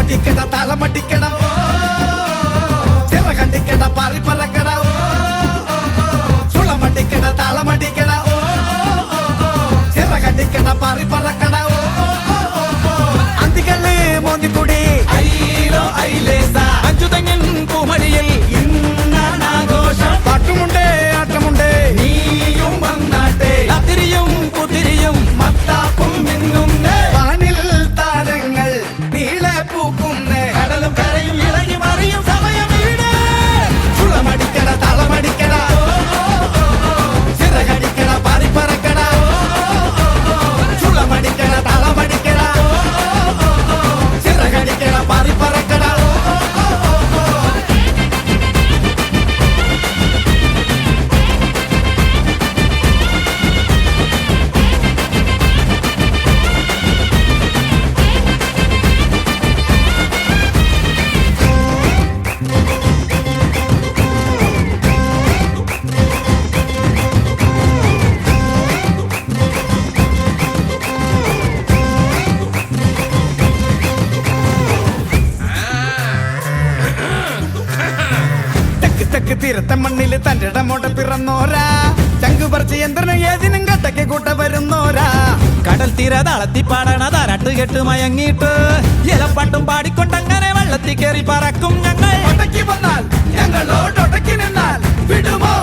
മടിക്കട തലമടിക്കട ചിറകണ്ടിക്കട പാറി പറക്കട ചുളമടിക്കട തലമടിക്കട ചിറകണ്ടിക്കട പാറി പറക്കട അന്തികള് മോന്തിക്കുടി അയ്യോ അയിലേസ അഞ്ചുതങ്ങൻ പൂമടിയിൽ ഇന്നാഘോഷം പാട്ടുമുണ്ടേ ആട്ടമുണ്ടേ നീയും വന്നാട്ടെ അതിരിയും കുതിരിയും മത്താപ്പും മിന്നും വാനിൽ താരങ്ങൾ നീളെ പൂക്കുന്നേ കടലും കരയും ഇളകി മറിയും സമയം വീട് ചുളമടിക്കട തളമടിക്കട ചിറകടിക്കട പാറിപ്പറക്കട ചുളമടിക്കട തളമടിക്കട ചിറകടിക്കട പാറിപ്പറക്കട തെക്ക് തീരത്തെ മണ്ണില് തന്റെ ഇടമോടെ പിറന്നോരാ ചങ്കു പറിച്ച് യന്ത്രം ഏതിനും കട്ടയ്ക്ക് കൂട്ട വരുന്നോരാ കടൽ തീര താളത്തി പാടണ താരാട്ട് കെട്ട് മയങ്ങിയിട്ട് ഇലപ്പാട്ടും പാടിക്കൊണ്ടങ്ങനെ വെള്ളത്തിൽ കയറി പറക്കും ഞങ്ങൾ ഒട്ടക്കി വന്നാൽ ഞങ്ങളോടൊട്ടക്കി നിന്നാൽ വിടുമോ